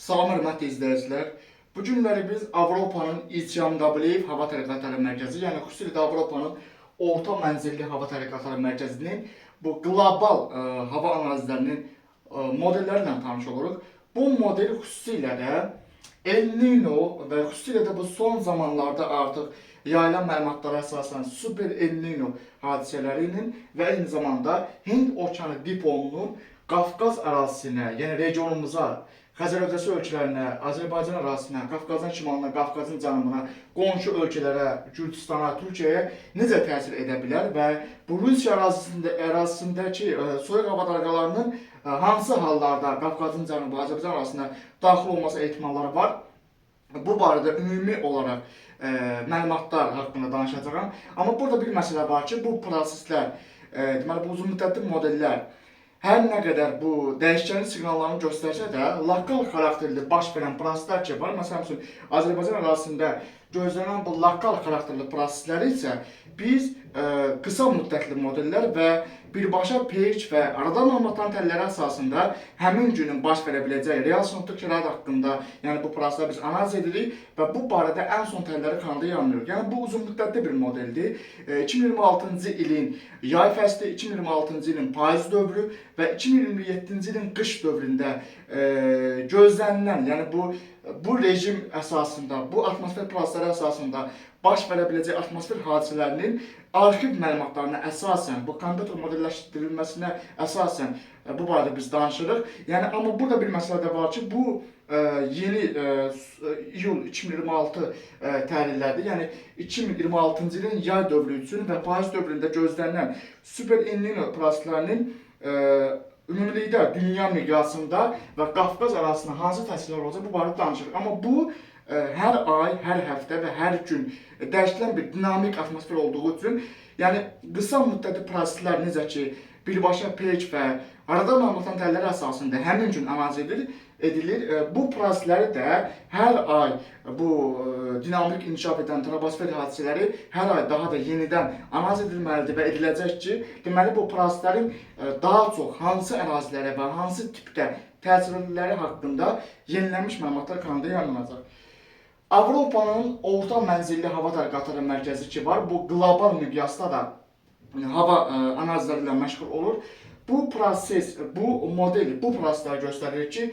Salam hörmətli izləyicilər. Bu günləri biz Avropanın İCMWF hava tədqiqatları mərkəzi, yəni xüsusilə də Avropanın orta mənzilli hava tədqiqatları mərkəzinin bu qlobal hava analizlərinin modelləri ilə tanış oluruq. Bu model xüsusilə də El Niño və xüsusilə də bu son zamanlarda artıq yayılan məlumatlara əsasən super El Niño hadisələrinin və eyni zamanda Hind okeanı diponunun Qafqaz ərazisinə, yəni regionumuza, Xəzər hövzəsi ölkələrinə, Azərbaycan ərazisinə, Qafqazın şimalına, Qafqazın cənubuna, qonşu ölkələrə, Gürcüstana, Türkiyəyə necə təsir edə bilər və bu Rusiya ərazisindəki soyuq hava dalğalarının hansı hallarda Qafqazın cənubu, Azərbaycan ərazisinə daxil olması ehtimalları var? Bu barədə ümumi olaraq məlumatlar haqqında danışacağam. Amma burada bir məsələ var ki, bu proseslər, deməli bu uzunmüddətli modellər hər nə qədər bu dəyişkənli siqnallarını göstərsə də, lokal xarakterli baş verən proseslər ki var. Məsələn üçün, Azərbaycan ərazisində gözlənilən bu lokal xarakterli prosesləri isə biz qısa müddətli modellər və birbaşa peyk və aradan olmatan təlləri əsasında həmin günün baş verə biləcəyi real sinoptik şərait haqqında, yəni bu prosesləri biz analiz edirik və bu barədə ən son təlləri kanalda yayınlıyoruz. Yəni bu uzun müddətli bir modeldir. 2026-cı ilin yay fəsli, 2026-cı ilin payız dövrü və 2027-ci ilin qış dövründə gözlənilən, yəni bu rejim əsasında, bu atmosfer prosesləri əsasında baş verə biləcək atmosfer hadisələrinin arxiv məlumatlarına əsasən, bu kompüter modelləşdirilməsinə əsasən bu barədə biz danışırıq. Yəni, amma burada bir məsələ də var ki, bu yeni iyul 2026 tarihlərdir. Yəni 2026-cı ilin yay dövrü üçün və payız dövründə gözlənilən super El Niño proseslərinin ümumilikdə dünya miqyasında və Qafqaz ərazisində hansı təsirlər olacaq, bu barədə danışırıq. Amma bu hər ay, hər həftə və hər gün dəyişilən bir dinamik atmosfer olduğu üçün, yəni qısa müddətli proseslər necə ki, birbaşa peyk və aradan olmatan təlləri əsasında həmin gün analiz edilir. Bu prosesləri də hər ay bu dinamik inkişaf edən troposfer hadisələri hər ay daha da yenidən analiz edilməlidir və ediləcək ki, deməli bu proseslərin daha çox hansı ərazilərə və hansı tipdə təsirləri haqqında yenilənmiş məlumatlar kanalda yayınlanacaq. Avropanın orta mənzilli hava tədqiqatları mərkəzi ki var, bu qlobal miqyasda da hava analizləri ilə məşğul olur. Bu proses, bu model, bu proseslər göstərir ki,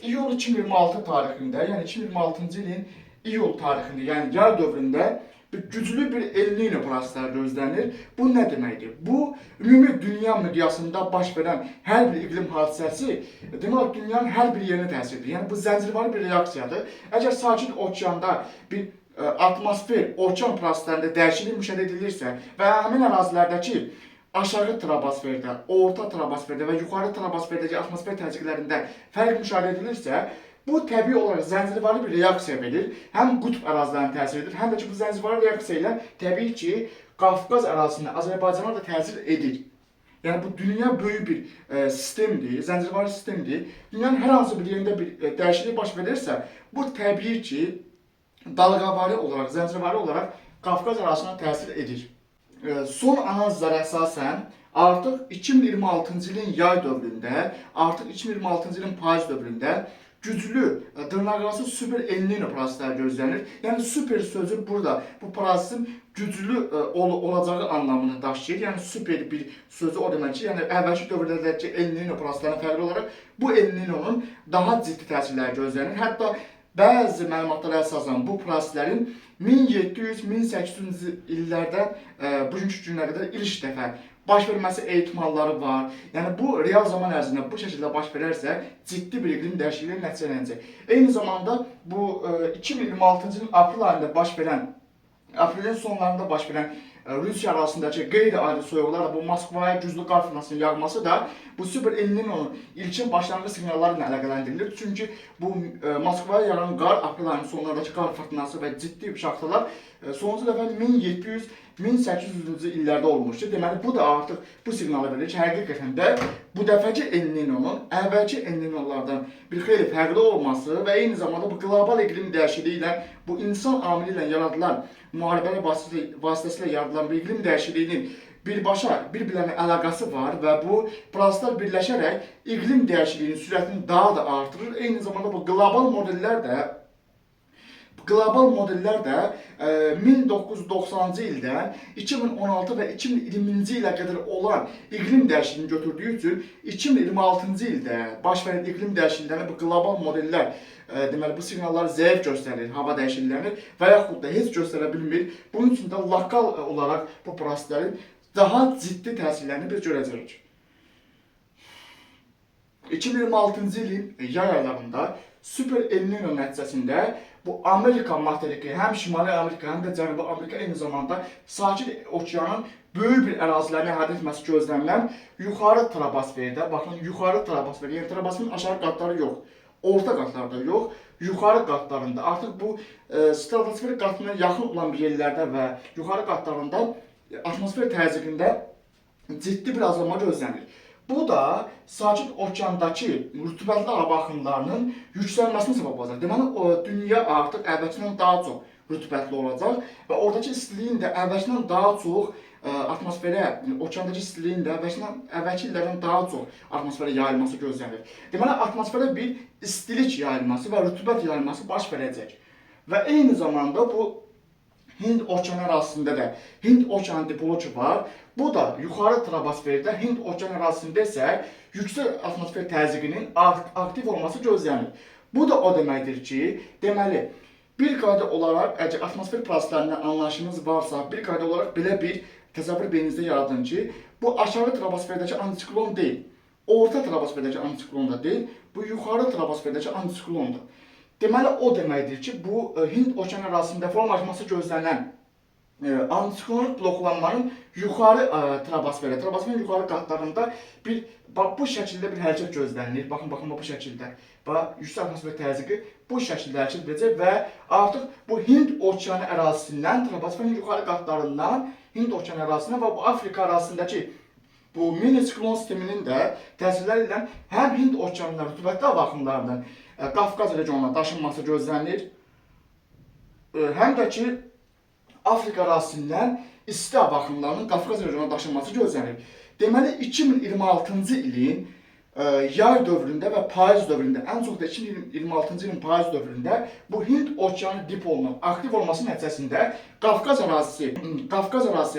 iyul 2026 tarixində, yəni 2026-cı ilin iyul tarixində, yəni yay dövründə güclü bir El Niño prosesləri gözlənir. Bu nə deməkdir? Bu, ümumi dünya miqyasında baş verən hər bir iqlim hadisəsi, demək, dünyanın hər bir yerinə təsir edir. Yəni, bu zəncirvari bir reaksiyadır. Əgər sakit okeanda bir atmosfer, okean proseslərində dəyişiklik müşahidə edilirsə və həmin ərazilərdəki aşağı troposferdə, orta troposferdə və yuxarı troposferdəki atmosfer təzyiqlərində fərq müşahidə edilirsə, bu təbii olaraq zəncirvari bir reaksiya verir. Həm qütb ərazilərinə təsir edir, həm də ki, bu zəncirvari reaksiya ilə təbii ki, Qafqaz ərazisində Azərbaycana da təsir edir. Yəni, bu dünya böyük bir sistemdir, zəncirvari sistemdir. Dünyanın hər hansı bir yerində bir dəyişiklik baş verirsə, bu təbii ki, dalğavari olaraq, zəncirvari olaraq Qafqaz ərazisinə təsir edir. Son analizlərə əsasən artıq 2026-cı ilin yay dövründə, artıq 2026-cı ilin payız dövründə güclü, dırnaqarası super El Niño prosesləri gözlənir. Yəni, super sözü burada bu prosesin güclü olacağı anlamını daşıyır. Yəni, super bir sözü o demək ki, yəni əvvəlki dövrlərdəki El Niño proseslərinə fərqli olaraq bu El Niño'nun daha ciddi təsirləri gözlənir. Hətta bəzi məlumatlara əsasən bu proseslərin 1700-1800-cü illərdən bugünkü günlərə qədər ilk dəfə baş verməsi ehtimalları var. Yəni bu real zaman ərzində bu şəkildə baş verərsə ciddi bir iqlim dəyişikliyi nəticələnəcək. Eyni zamanda bu 2026-cı ilin aprel ayında baş verən, aprelin sonlarında baş verən Rusiya arasındakı qeyri-adi soyuqlarla bu Moskvaya güclü qar fırtınasının yağması da bu super El Niño'nun ilkin başlanğıc siqnalları ilə əlaqələndirilir. Çünki bu Moskvaya yağan qar, aprel ayının sonlarındakı qar fırtınası və ciddi şaxtalar sonuncu dəfə 1700-1800-cü illərdə olmuşdu. Deməli, bu da artıq bu siqnalı verir ki, həqiqətən də bu dəfəki El Niño'nun əvvəlki El Niño'lardan bir xeyli fərqli olması və eyni zamanda bu qlobal iqlim dəyişikliyi ilə, bu insan amili ilə yaradılan müharibələr vasitəsilə yaradılan yaradılan bir iqlim dəyişikliyinin birbaşa bir-birlərinə əlaqəsi var və bu proseslər birləşərək iqlim dəyişikliyinin sürətini daha da artırır. Eyni zamanda bu Qlobal modellər də 1990-cı ildən 2016 və 2020-ci ilə qədər olan iqlim dəyişikliyini götürdüyü üçün 2026-cı ildə baş verən iqlim dəyişikliklərini bu qlobal modellər deməli bu siqnalları zəif göstərir, hava dəyişikliklərini və yaxud da heç göstərə bilmir. Bunun üçün də lokal olaraq bu proseslərin daha ciddi təsirlərini biz görəcəyik. 2026-cı ilin yay aylarında Super El Niño nəticəsində bu Amerika materiki, həm Şimali Amerika, həm də Cənubi Amerika eyni zamanda Sakit Okeanın böyük bir ərazilərini əhatə etməsi gözlənilən yuxarı troposferdə, baxın yuxarı troposfer, yəni troposferin aşağı qatları yox, orta qatlarda yox, yuxarı qatlarında artıq bu stratosfer qatına yaxın olan bir yerlərdə və yuxarı qatlarında atmosfer təzyiqində ciddi bir azalma gözlənir. Bu da Sakit Okeandakı rütubətli hava axınlarının yüksəlməsinə səbəb olacaq. Deməli, dünya artıq əvvəlkindən daha çox rütubətli olacaq və oradakı istiliyin də əvvəlkindən daha çox atmosferə, okeandakı istiliyin də əvvəlki illərdən daha çox atmosferə yayılması gözlənilir. Deməli, atmosferə bir istilik yayılması və rütubət yayılması baş verəcək. Və eyni zamanda bu Hind okeanı ərazisində də Hind okeanı dipologi var. Bu da yuxarı troposferdə, Hind okeanı ərazisində isə yüksək atmosfer təzyiqinin aktiv olması gözlənir. Bu da o deməkdir ki, deməli, bir qayda olaraq, əgər atmosfer proseslərindən anlayışınız varsa, bir qayda olaraq belə bir təsəvvür beyninizdə yaradın ki, bu aşağı troposferdəki antisiklon deyil, orta troposferdəki antisiklon da deyil, bu yuxarı troposferdəki antisiklondur. Deməli, o deməkdir ki, bu Hind okeanı ərazisində formalaşması gözlənilən antisiklonik bloklanmanın yuxarı troposferə, troposferin yuxarı qatlarında bu şəkildə bir hərəkət gözlənilir. Baxın, bu şəkildə. Yüksək atmosfer təzyiqi bu şəkildə hərəkət edəcək və artıq bu Hind okeanı ərazisindən, troposferin yuxarı qatlarından Hind okeanı ərazisinə və bu Afrika ərazisindəki bu mini siklon sisteminin də təsirləri ilə həm Hind okeanında rütubətli hava axınlarının Qafqaz regionuna daşınması gözlənilir, həm də ki, Afrika ərazisindən isti hava axınlarının Qafqaz regionuna daşınması gözlənilir. Deməli, 2026-cı ilin yay dövründə və payız dövründə, ən çox da 2026-cı ilin payız dövründə bu Hind okeanı dipolunun aktiv olması nəticəsində Qafqaz ərazisi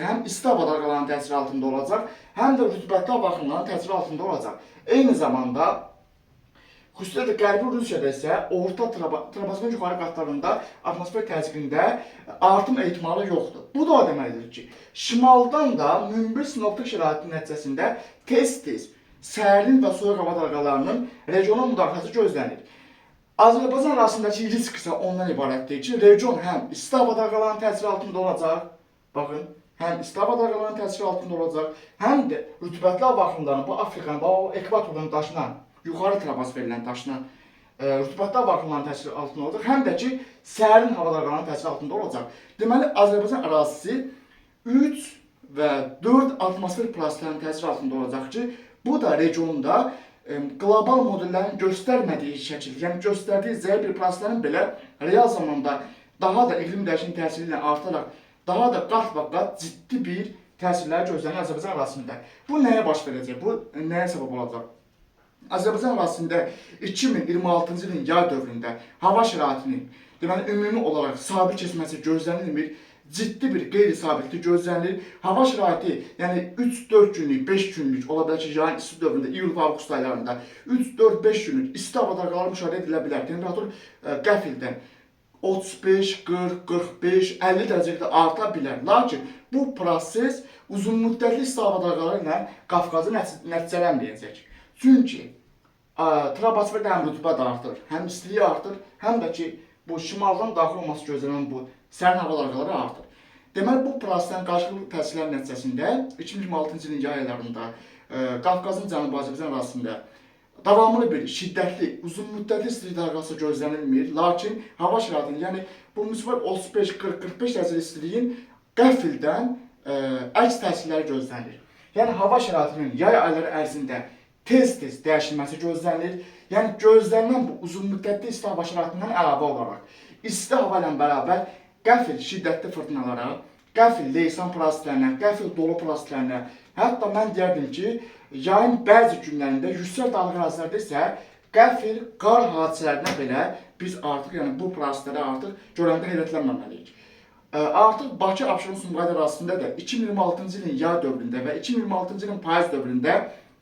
həm isti hava dalğalarının təsiri altında olacaq, həm də rütubətli hava axınlarının təsiri altında olacaq. Eyni zamanda, xüsusilə də Qərbi Rusiyada isə orta troposferin yuxarı qatlarında atmosfer təzyiqində artım ehtimalı yoxdur. Bu da o deməkdir ki, şimaldan da münbir sinoptik şəraitin nəticəsində tez-tez sərin və soyuq hava dalğalarının regiona müdaxiləsi gözlənir. Azərbaycan arasındakı risk isə ondan ibarətdir ki, region həm isti hava dalğalarının təsiri altında olacaq, baxın, həm isti hava dalğalarının təsiri altında olacaq, həm də rütubətli hava axınlarının bu Afrikanın, bu ekvatordan daşınan, yuxarı troposferlə daşınan rütubətli hava axınlarının təsiri altında olacaq, həm də ki, sərin hava dalğalarının təsiri altında olacaq. Deməli, Azərbaycan ərazisi 3 və 4 atmosfer proseslərinin təsiri altında olacaq ki, bu da regionda qlobal modellərin göstərmədiyi şəkil, yəni göstərdiyi zəif bir proseslərin belə real zamanda daha da iqlim dəyişikliyinin təsiri ilə artaraq, daha da qat-qat ciddi bir təsirləri gözlənir Azərbaycan ərazisində. Bu nəyə baş verəcək? Bu nəyə səbəb olacaq? Azərbaycan ərazisində 2026-cı ilin yay dövründə hava şəraitinin deməli, ümumi olaraq sabit keçməsi gözlənilmir, ciddi bir qeyri-sabitlik gözlənilir. Hava şəraiti, yəni 3-4 günlük, 5 günlük, ola bilər ki, yayın isti dövründə, iyul və avqust aylarında 3-4-5 günlük isti hava dalğaları müşahidə edilə bilər. Temperatur qəfildən 35, 40, 45, 50 dərəcədə arta bilər. Lakin bu proses uzun müddətli isti hava dalğaları ilə Qafqazı nəticələnməyəcək. Çünki troposferdə həm rütubət artır, həm istiliyi artır, həm də ki, bu şimaldan daxil olması gözlənilən bu sərin hava dalğaları artır. Deməli, bu proseslərin qarşılıqlı təsirləri nəticəsində 2026-cı ilin yay aylarında Qafqazın Cənubi Azərbaycan ərazisində davamlı bir şiddətli, uzun müddətli istilik dalğası gözlənilmir. Lakin hava şəraitinin, yəni bu müsbət 35, 40, 45 dərəcə istiliyin qəfildən əks təsirləri gözlənilir. Yəni hava şəraitinin yay ayları ərzində tez-tez dəyişilməsi gözlənilir. Yəni gözlənilən bu uzun müddətli isti hava şəraitindən əlavə olaraq isti hava ilə bərabər qəfil şiddətli fırtınalara, qəfil leysan parasitlərinə, qəfil dolu parasitlərinə, hətta mən deyərdim ki, yayın bəzi günlərində yüksək dağlıq ərazilərdə isə qəfil qar hadisələrinə belə biz artıq, yəni bu parasitləri artıq görəndə heyrətlənməməliyik. Artıq Bakı-Abşeron-Sumqayıt arasında da 2026-cı ilin yay dövründə və 2026-cı ilin payız dövründə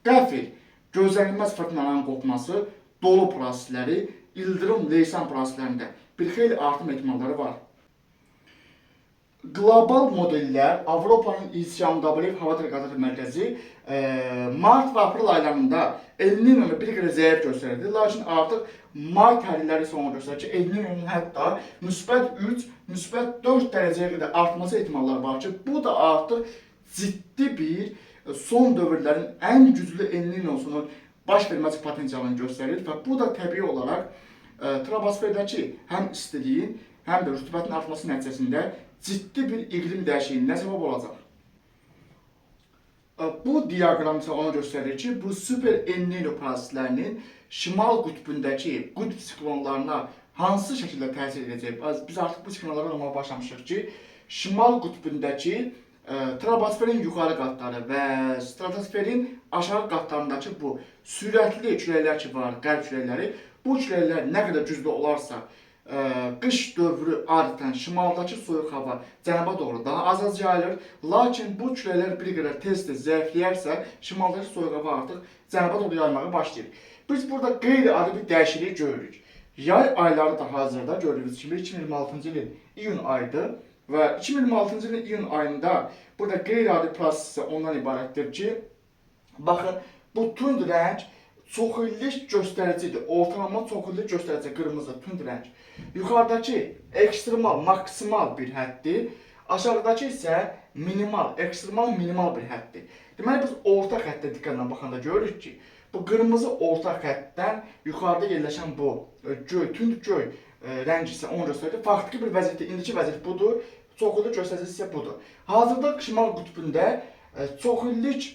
qəfil gözlənilməz fırtınaların qopması, dolu parasitləri, ildırım leysan parasitlərində bir xeyli artım ehtimalları var. Qlobal modellər Avropanın İCMWF Hava Tədqiqatları Mərkəzi mart və aprel aylarında El Niño-nu bir qədər zəif göstərirdi. Lakin artıq may təhlilləri sonra göstərir ki, El Niño-nun hətta -3, -4 dərəcəyə qədər artması ehtimalları var ki, bu da artıq ciddi bir son dövrlərin ən güclü El Niño-sunun baş verməsi potensialını göstərir və bu da təbii olaraq troposferdəki həm istiliyin, həm də rütubətin artması nəticəsində ciddi bir iqlim dəyişikliyinə səbəb olacaq. Bu diaqram isə ona göstərir ki, bu super El Niño parasitlərinin şimal qütbündəki qütb siklonlarına hansı şəkildə təsir edəcək? Biz artıq bu siklonlara anlamağa başlamışıq ki, şimal qütbündəki troposferin yuxarı qatları və stratosferin aşağı qatlarındakı bu sürətli küləklər ki var, qərb küləkləri, bu küləklər nə qədər güclü olarsa, qış dövrü adətən şimaldakı soyuq hava cənuba doğru daha az yayılır. Lakin bu küləklər bir qədər tez-tez zəifləyərsə, şimaldakı soyuq hava artıq cənuba doğru yayılmağa başlayır. Biz burada qeyri-adi bir dəyişiklik görürük. Yay ayları da hazırda gördüyünüz kimi 2026-cı ilin iyun ayıdır və 2026-cı ilin iyun ayında burada qeyri-adi proses ondan ibarətdir ki, baxın, bu tünd rəng çoxillik göstəricidir. Ortalama çoxillik göstərici qırmızı tünd rəng. Yuxarıdakı ekstremal, maksimal bir həddir. Aşağıdakı isə minimal, ekstremal, minimal bir həddir. Deməli, biz orta xəttə diqqətlə baxanda görürük ki, bu qırmızı orta xəttdən yuxarıda yerləşən bu göy, tünd göy rəng isə onu göstərir. Faktiki bir vəziyyətdir. İndiki vəziyyət budur. Çoxillik göstəricisi isə budur. Hazırda şimal qütbündə çoxillik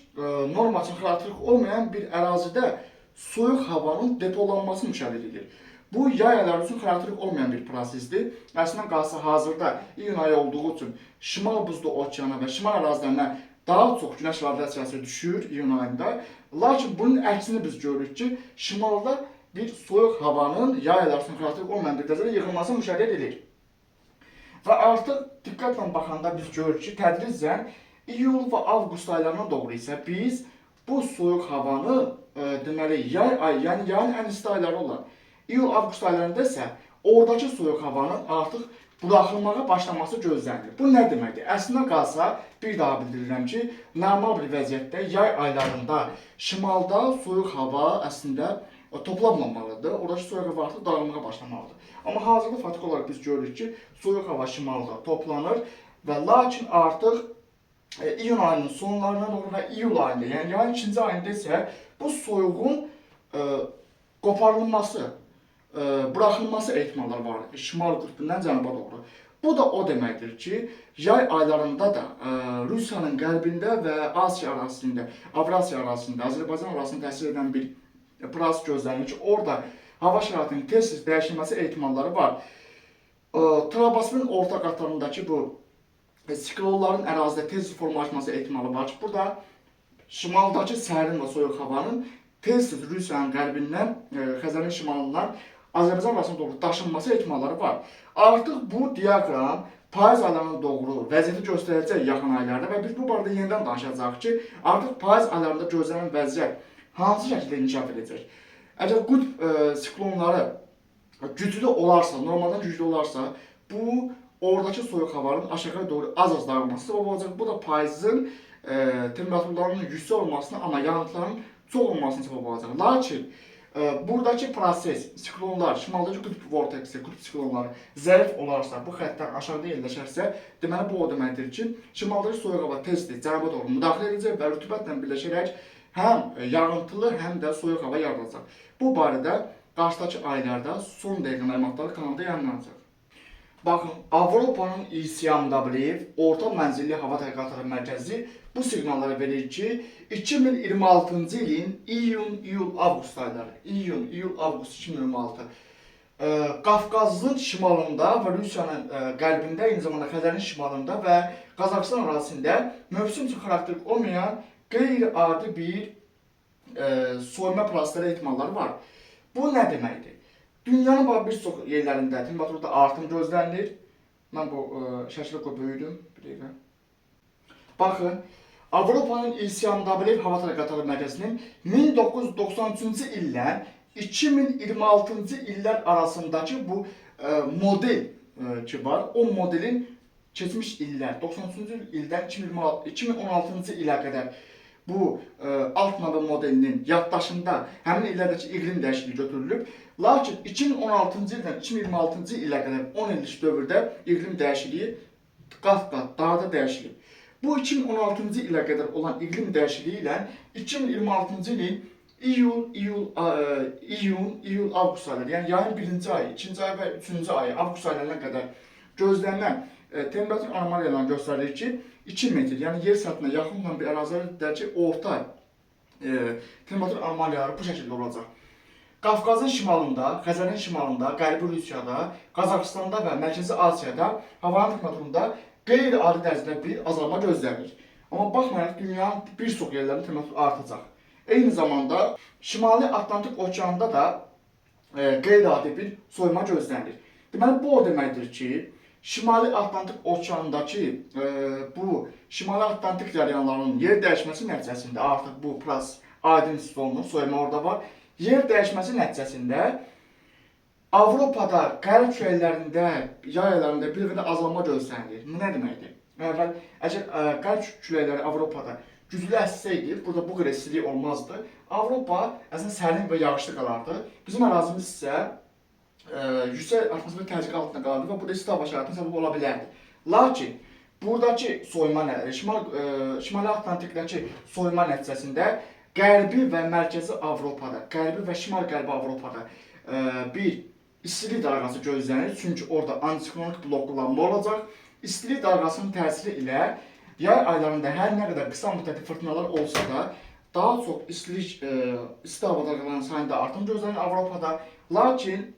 normasının xarakteristik olmayan bir ərazidə soyuq havanın depolanması müşahidə edilir. Bu yay ayları üçün xarakteristik olmayan bir prosesdir. Əslində qalsa hazırda iyun ayı olduğu üçün şimal buzlu okeana və şimal ərazilərinə daha çox günəş radiasiyası düşür iyun ayında. Lakin bunun əksini biz görürük ki, şimalda bir soyuq havanın yay ayları üçün xarakteristik olmayan bir dərəcədə yığılması müşahidə edilir. Və artıq diqqətlə baxanda biz görürük ki, tədricən iyul və avqust aylarına doğru isə biz bu soyuq havanı deməli yay ayı, yəni yayın ən isti ayları olan iyul-avqust aylarında isə oradakı soyuq havanın artıq buraxılmağa başlaması gözlənilir. Bu nə deməkdir? Əslində qalsa bir daha bildirirəm ki, normal bir vəziyyətdə yay aylarında şimalda soyuq hava əslində toplanmamalıdır. Oradakı soyuq hava artıq dağılmağa başlamalıdır. Amma hazırda faktiki olaraq biz görürük ki, soyuq hava şimalda toplanır və lakin artıq iyun ayının sonlarına doğru və iyul ayında, yəni yayın ikinci ayında isə bu soyuğun qoparılması, buraxılması ehtimalları var şimal qütbündən cənuba doğru. Bu da o deməkdir ki, yay aylarında da Rusiyanın qərbində və Asiya arasında, Avrasiya arasında, Azərbaycan arasında təsir edən bir proses gözlənilir ki, orada hava şəraitinin tez-tez dəyişilməsi ehtimalları var. Troposferin orta qatlarındakı bu siklonların ərazidə tez formalaşması ehtimalı var ki, burada şimaldakı sərin və soyuq havanın tez-tez Rusiyanın qərbindən, Xəzərin şimalından Azərbaycan arasına doğru daşınması ehtimalları var. Artıq bu diaqram payız aylarına doğru vəziyyəti göstərəcək yaxın aylarda və biz bu barədə yenidən danışacağıq ki, artıq payız aylarında gözlənilən vəziyyət hansı şəkildə inkişaf edəcək. Əgər qütb siklonları güclü olarsa, normaldan güclü olarsa, bu oradakı soyuq havanın aşağıya doğru az-az dağılması səbəb olacaq. Bu da payızın temperaturlarının yüksək olmasına, amma yağıntıların çox olmasına səbəb olacaq. Lakin buradakı proses, siklonlar, şimaldakı qütb vorteksi, qütb siklonları zəif olarsa, bu xəttdən aşağıda yerləşərsə, deməli bu o deməkdir ki, şimaldakı soyuq hava tez-tez cənuba doğru müdaxilə edəcək və rütubətlə birləşərək həm yağıntılı, həm də soyuq hava yaradacaq. Bu barədə qarşıdakı aylarda son dəqiqə məlumatları kanalda yayınlanacaq. Baxın, Avropanın İCMWF Orta Mənzilli Hava Tədqiqatları Mərkəzi bu siqnalları verir ki, 2026-cı ilin iyun-iyul-avqust ayları, iyun-iyul-avqust 2026 Qafqazın şimalında və Rusiyanın qərbində, eyni zamanda Xəzərin şimalında və Qazaxıstan ərazisində mövsüm üçün xarakterik olmayan qeyri-adi bir soyma prosesləri ehtimalları var. Bu nə deməkdir? Dünyanın bir çox yerlərində temperaturda artım gözlənilir. Mən bu şəkli böyüdüm. Bir dəqiqə. Baxın, Avropanın İCMWF Hava Tərəqqatları Mərkəzinin 1993-cü illə 2026-cı illər arasındakı bu model ki var, o modelin keçmiş illər, 93-cü ildən 2016-cı ilə qədər bu alt növ modelinin yaddaşında həmin illərdəki iqlim dəyişikliyi götürülüb. Lakin 2016-cı ildən 2026-cı ilə qədər 10 illik dövrdə iqlim dəyişikliyi qat-qat daha da dəyişilib. Bu 2016-cı ilə qədər olan iqlim dəyişikliyi ilə 2026-cı ilin iyul-avqust ayları, yəni yayın 1-ci ayı, 2-ci ayı və 3-cü ayı, avqust aylarına qədər gözlənilən temperatur anomaliyalarını göstərir ki, 2 metr, yəni yer səthinə yaxın olan bir ərazidəki orta temperatur anomaliyaları bu şəkildə olacaq. Qafqazın şimalında, Xəzərin şimalında, Qərbi Rusiyada, Qazaxıstanda və Mərkəzi Asiyada havanın temperaturunda qeyri-adi dərəcədə bir azalma gözlənilir. Amma baxmayaraq dünyanın bir çox yerlərində temperatur artacaq. Eyni zamanda Şimali Atlantik Okeanında da qeyri-adi bir soyuma gözlənilir. Deməli, bu o deməkdir ki, Şimali Atlantik Okeanındakı bu Şimali Atlantik yarıyanlarının yer dəyişməsi nəticəsində artıq bu proses aydın hiss olunur, soyuma orada var. Yer dəyişməsi nəticəsində Avropada qərb küləklərində, yaylarında bir qədər azalma gözlənilir. Bu nə deməkdir? Əgər qərb küləkləri Avropada güclü əssəydi, burada bu qədər istilik olmazdı. Avropa əslində sərin və yağışlı qalardı. Bizim ərazimiz isə yüksək atmosfer təzyiqi altında qalardı və burada isti hava şəraitinin səbəbi ola bilərdi. Lakin buradakı soyuma, Şimali Atlantikdəki soyuma nəticəsində Qərbi və Mərkəzi Avropada, Qərbi və Şimal-Qərbi Avropada bir istilik dalğası gözlənir. Çünki orada antiklonik bloklanma olacaq. İstilik dalğasının təsiri ilə yay aylarında hər nə qədər qısa müddətli fırtınalar olsa da daha çox isti hava dalğalarının sayında artım gözlənir Avropada. Lakin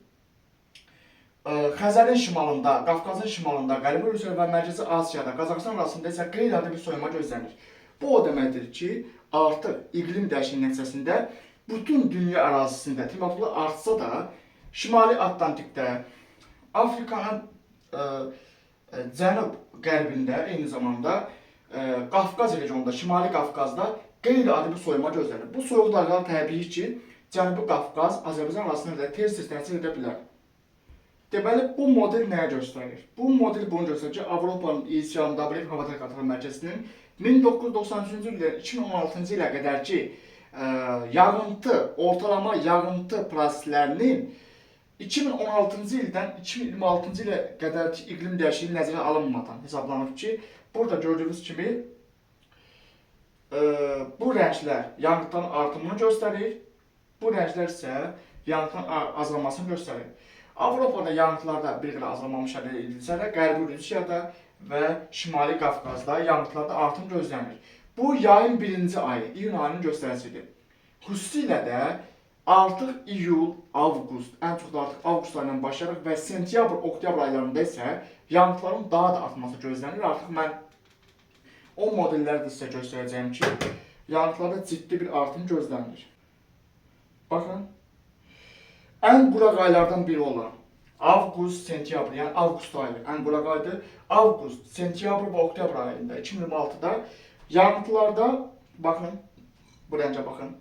Xəzərin şimalında, Qafqazın şimalında, Qərbi Rusiya və Mərkəzi Asiyada, Qazaxıstan arasında isə qeyri-adi bir soyuma gözlənir. Bu o deməkdir ki, artıq iqlim dəyişikliyi nəticəsində bütün dünya ərazisində temperaturlar artsa da Şimali Atlantikdə, Afrikanın cənub-qərbində, eyni zamanda Qafqaz regionunda, Şimali Qafqazda qeyri-adi bir soyuma gözlənir. Bu soyuq dalğalar təbii ki, Cənubi Qafqaz, Azərbaycan arasında da tez-tez təsir edə bilər. Deməli, bu model nəyə göstərir? Bu model bunu göstərir ki, Avropanın İCMWF Hava Tərəqqatları Mərkəzinin 1993-cü ildən 2016-cı ilə qədərki ortalama yağıntı proseslərinin 2016-cı ildən 2026-cı ilə qədərki iqlim dəyişikliyi nəzərə alınmadan hesablanıb ki, burada gördüyünüz kimi bu rənglər yağıntıların artımını göstərir, bu rənglər isə yağıntıların azalmasını göstərir. Avropada yağıntılarda bir qədər azalma müşahidə edilsə də, Qərbi Rusiyada və Şimali Qafqazda yağıntılarda artım gözlənilir. Bu yayın 1-ci ayı, iyun ayının göstəricisidir. Xüsusilə də artıq iyul, avqust, ən çox da artıq avqust ayından başlayaraq və sentyabr, oktyabr aylarında isə yağıntıların daha da artması gözlənilir. Artıq mən o modelləri də sizə göstərəcəyim ki, yağıntılarda ciddi bir artım gözlənilir. Baxın, ən quraq aylardan biri olan avqust, sentyabr, yəni avqust ayı ən quraq aydır. Avqust, sentyabr və oktyabr ayında 2026-da yağıntılarda, baxın, bu rəngə baxın,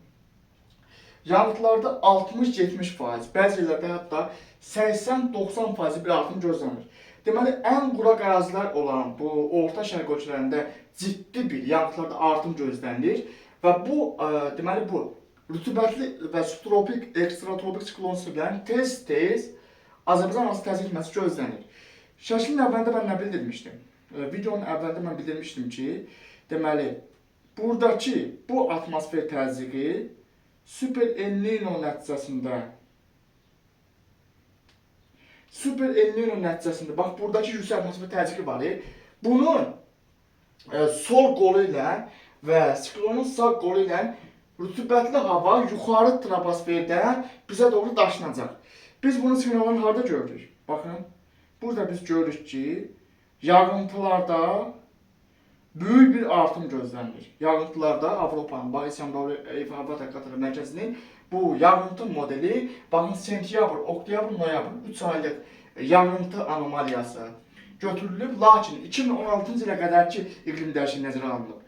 yağıntılarda 60-70%, bəzi yerlərdə hətta 80-90% bir artım gözlənir. Deməli, ən quraq ərazilər olan bu orta şərq ölkələrində ciddi bir yağıntılarda artım gözlənilir və bu, deməli bu rütubətli və subtropik, ekstratropik siklon sistemlərinin tez-tez Azərbaycan arası təzyiq etməsi gözlənir. Şəklin əvvəlində mən nə bildirmişdim? Videonun əvvəlində mən bildirmişdim ki, deməli, buradakı bu atmosfer təzyiqi Super El Niño nəticəsində, bax, buradakı yüksək atmosfer təzyiqi var. Bunun sol qolu ilə və siklonun sağ qolu ilə rütubətli hava yuxarı troposferdən bizə doğru daşınacaq. Biz bunu siqnalını harda görürük? Baxın, burada biz görürük ki, yağıntılarda böyük bir artım gözlənilir. Yağıntılarda Avropanın, bax İslamdalı hava tədqiqatları mərkəzinin bu yağıntı modeli, baxın sentyabr, oktyabr, noyabr 3 aylıq yağıntı anomaliyası götürülüb, lakin 2016-cı ilə qədərki iqlim dəyişikliyi nəzərə alınıb.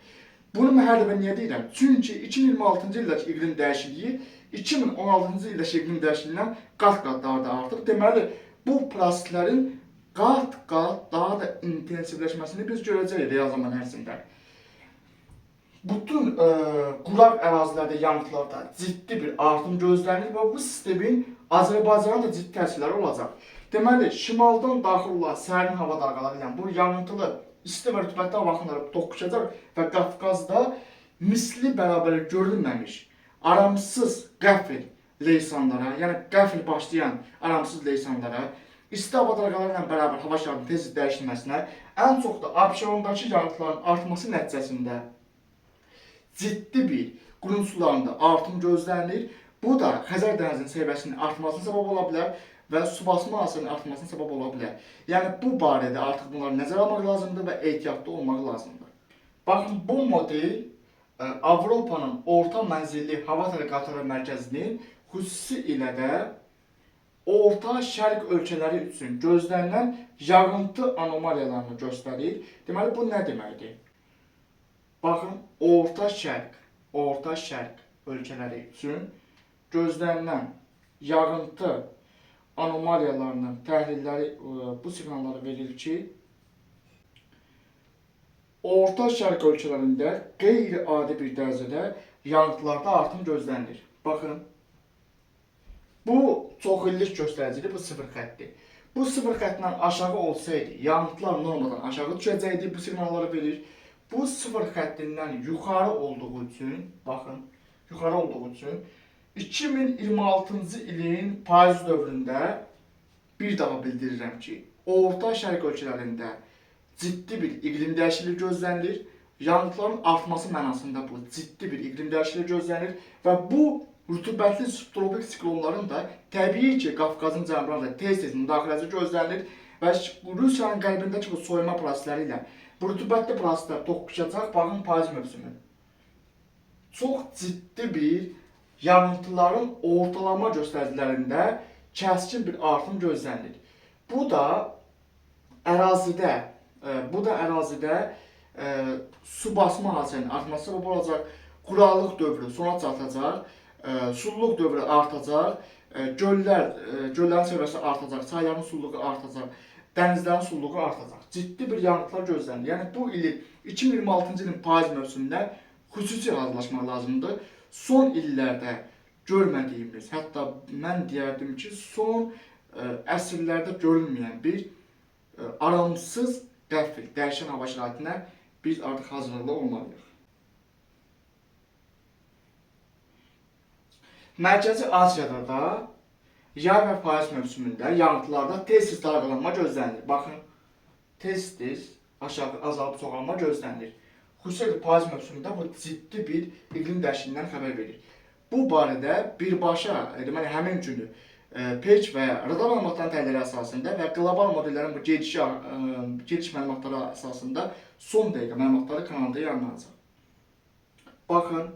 Bunu mən hər dəfə niyə deyirəm? Çünki 2026-cı ildəki iqlim dəyişikliyi 2016-cı ildəki iqlim dəyişikliyindən qat-qat daha da artıb. Deməli, bu proseslərin qat-qat daha da intensivləşməsini biz görəcəyik real zaman ərzində. Bütün quraq ərazilərdə, yanğıtlarda ciddi bir artım gözlənilir və bu sistemin Azərbaycana da ciddi təsirləri olacaq. Deməli, şimaldan daxil olan sərin hava dalğaları ilə bu yağıntılı isti və rütubətli hava axınları toqquşacaq və Qafqazda misli bərabər görülməmiş aramsız qəfil leysanlara, yəni qəfil başlayan aramsız leysanlara, isti hava dalğaları ilə bərabər hava şəraitinin tez dəyişilməsinə, ən çox da Abşeron'dakı yağıntıların artması nəticəsində ciddi bir qurun sularında artım gözlənilir. Bu da Xəzər dənizinin səviyyəsinin artmasına səbəb ola bilər və su basma hadisələrinin artmasına səbəb ola bilər. Yəni bu barədə artıq bunları nəzərə almaq lazımdır və ehtiyatlı olmaq lazımdır. Baxın, bu model Avropanın orta mənzilli hava tədqiqatları mərkəzinin xüsusi ilə də Orta Şərq ölkələri üçün gözlənilən yağıntı anomaliyalarını göstərir. Deməli, bu nə deməkdir? Baxın, Orta Şərq ölkələri üçün gözlənilən yağıntı anomaliyalarının təhlilləri bu siqnalları verir ki, Orta Şərq ölkələrində qeyri-adi bir dərəcədə yağıntılarda artım gözlənilir. Baxın, bu çox illik göstəricidir, bu sıfır xəttdir. Bu sıfır xəttindən aşağı olsaydı, yağıntılar normadan aşağı düşəcəkdi, bu siqnalları verir. Bu sıfır xəttindən yuxarı olduğu üçün, baxın, yuxarı olduğu üçün 2026-cı ilin payız dövründə bir daha bildirirəm ki, Orta Şərq ölkələrində ciddi bir iqlim dəyişikliyi gözlənilir. Yağıntıların artması mənasında bu ciddi bir iqlim dəyişikliyi gözlənilir və bu rütubətli subtropik siklonların da təbii ki, Qafqazın cənublarında tez-tez müdaxiləsi gözlənilir və Rusiyanın qərbindəki bu soyuma prosesləri ilə bu rütubətli proseslər toqquşacaq, baxın payız mövsümü. Çox ciddi bir yağıntıların ortalama göstəricilərində kəskin bir artım gözlənilir. Bu da ərazidə su basma hadisələrinin artması səbəb olacaq, quraqlıq dövrü sona çatacaq, sulluq dövrü artacaq, göllərin səviyyəsi artacaq, çayların sulluğu artacaq, dənizlərin sulluğu artacaq. Ciddi bir yağıntılar gözlənilir. Yəni bu ilin 2026-cı ilin payız mövsümündə xüsusi hazırlaşmaq lazımdır. Son illərdə görmədiyimiz, hətta mən deyərdim ki, son əsrlərdə görülməyən bir aramsız qəfil dəyişən hava şəraitinə biz artıq hazırlıqlı olmalıyıq. Mərkəzi Asiyada da yay və payız mövsümündə yağıntılarda tez-tez dalğalanma gözlənilir. Baxın, tez-tez aşağı azalıb çoxalma gözlənilir. Xüsusilə payız mövsümündə bu ciddi bir iqlim dəyişikliyindən xəbər verir. Bu barədə birbaşa, deməli həmin günü PEC və radar məlumatlarının təhlilləri əsasında və qlobal modellərin bu gediş məlumatları əsasında son dəqiqə məlumatları kanalda yayımlanacaq. Baxın,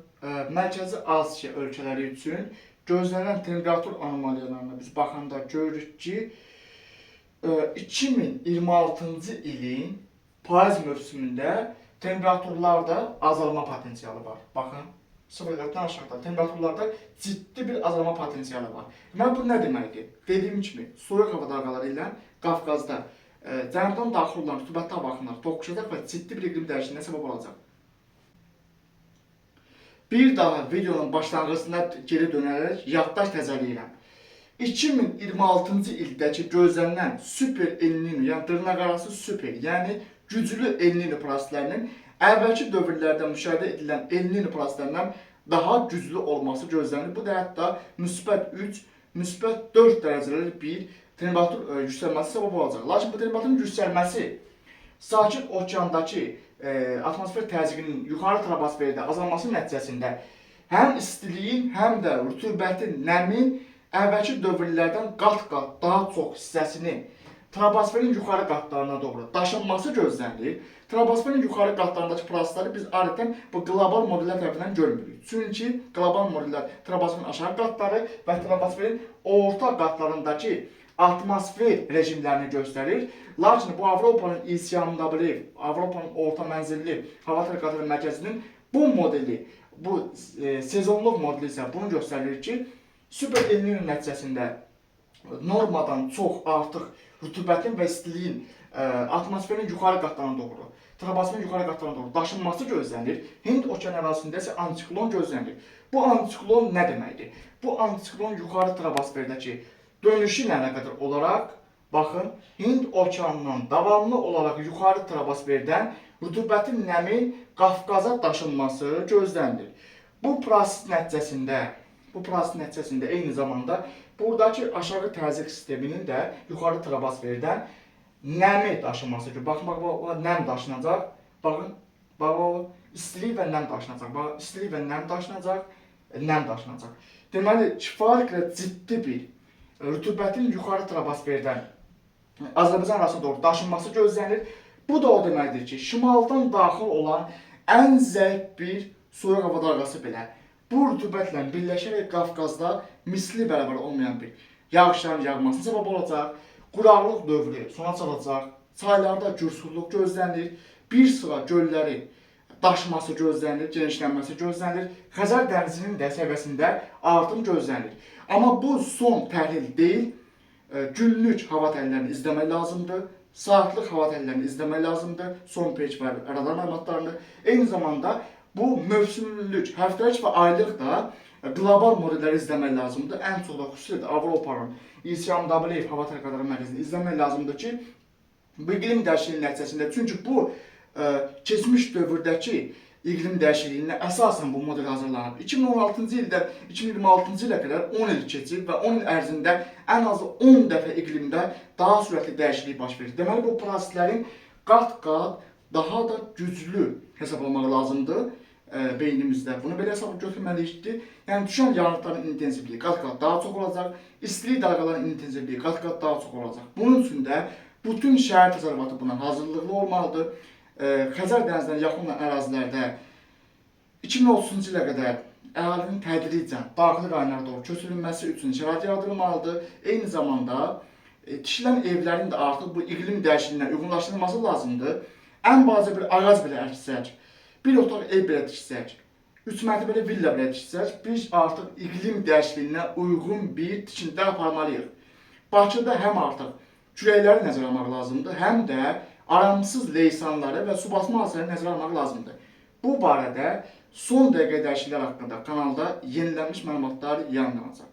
Mərkəzi Asiya ölkələri üçün gözlənilən temperatur anomaliyalarına biz baxanda görürük ki, 2026-cı ilin payız mövsümündə temperaturlarda azalma potensialı var. Baxın, 0-dan aşağıda temperaturlarda ciddi bir azalma potensialı var. Deməli, bu nə deməkdir? Dediyim kimi, soyuq hava dalğaları ilə Qafqazda cənubdan daxil olan rütubətli hava axınları toqquşacaq və ciddi bir iqlim dəyişikliyinə səbəb olacaq. Bir daha videonun başlanğıcına geri dönərək yaddaş təzəliyirəm. 2026-cı ildəki gözlənilən super El Niño, yəni dırnaqarası super, yəni güclü El Niño proseslərinin əvvəlki dövrlərdə müşahidə edilən El Niño proseslərindən daha güclü olması gözlənilir. Bu da hətta müsbət 3, müsbət 4 dərəcəlik bir temperatur yüksəlməsi səbəb olacaq. Lakin bu temperaturun yüksəlməsi sakit okeandakı atmosfer təzyiqinin yuxarı troposferdə azalması nəticəsində həm istiliyin, həm də rütubətin, nəmin əvvəlki dövrlərdən qat-qat daha çox hissəsini troposferin yuxarı qatlarına doğru daşınması gözlənilir. Troposferin yuxarı qatlarındakı prosesləri biz adətən bu qlobal modellər tərəfindən görmürük. Çünki qlobal modellər troposferin aşağı qatları və troposferin orta qatlarındakı atmosfer rejimlərini göstərir. Lakin bu Avropanın İCMW, Avropanın orta mənzilli hava tədqiqatları mərkəzinin bu modeli, bu sezonluq modeli isə bunu göstərir ki, super El Niño nəticəsində normadan çox artıq rütubətin və istiliyin atmosferin yuxarı qatlarına doğru, troposferin yuxarı qatlarına doğru daşınması gözlənilir. Hind okean ərazisində isə antiklon gözlənilir. Bu antiklon nə deməkdir? Bu antiklon yuxarı troposferdəki dönüşü ilə əlaqədar olaraq, baxın, Hind okeanından davamlı olaraq yuxarı troposferdən rütubətin nəmin Qafqaza daşınması gözlənilir. Bu proses nəticəsində eyni zamanda buradakı aşağı təzyiq sisteminin də yuxarı troposferdən nəmi daşınması ki, baxın, nəm daşınacaq, baxın, istilik və nəm daşınacaq, baxın, istilik və nəm daşınacaq, nəm daşınacaq. Deməli, kifayətlə ciddi bir rütubətin yuxarı troposferdən Azərbaycan arasına doğru daşınması gözlənilir. Bu da o deməkdir ki, şimaldan daxil olan ən zəif bir soyuq hava dalğası belə bu rütubətlə birləşərək Qafqazda misli bərabər olmayan bir yağışların yağmasına səbəb olacaq, quraqlıq dövrü sona çatacaq, çaylarda gürsulluq gözlənilir, bir sıra gölləri daşması gözlənilir, genişlənməsi gözlənilir, Xəzər dənizinin də səviyyəsində artım gözlənilir. Amma bu son təhlil deyil, günlük hava təhlillərini izləmək lazımdır, saatlıq hava təhlillərini izləmək lazımdır, son peyk və radar məlumatlarını. Eyni zamanda bu mövsümlük, həftəlik və aylıq da qlobal modelləri izləmək lazımdır. Ən çox da xüsusilə Avropanın İCMW hava tədqiqatları mərkəzini izləmək lazımdır ki, bu iqlim dəyişikliyi nəticəsində, çünki bu keçmiş dövrdəki iqlim dəyişikliyinə əsasən bu model hazırlanıb. 2016-cı ildən 2026-cı ilə qədər 10 il keçib və 10 il ərzində ən azı 10 dəfə iqlimdə daha sürətli dəyişiklik baş verir. Deməli, bu proseslərin qat-qat daha da güclü hesablamaq lazımdır beynimizdə. Bunu belə hesab götürməliyikdir. Yəni, düşən yağıntıların intensivliyi qat-qat daha çox olacaq, istilik dalğaların intensivliyi qat-qat daha çox olacaq. Bunun üçün də bütün şəhər təsərrüfatı buna hazırlıqlı olmalıdır. Xəzər dənizinə yaxın olan ərazilərdə 2030-cu ilə qədər əhalinin tədricən daxili rayonlara doğru köçürülməsi üçün şərait yaradılmalıdır. Eyni zamanda tikilən evlərin də artıq bu iqlim dəyişikliyinə uyğunlaşdırılması lazımdır. Ən balaca bir ağac belə əksək, bir otaq ev belə tiksək, 3 mərtəbəli villa belə tiksək, biz artıq iqlim dəyişikliyinə uyğun bir tikinti aparmalıyıq. Bakıda həm artıq küləkləri nəzərə almaq lazımdır, həm də aramsız leysanları və su basma hadisələri nəzərə almaq lazımdır. Bu barədə son dəqiqə dəyişikliklər haqqında kanalda yenilənmiş məlumatlar yayınlanacaq.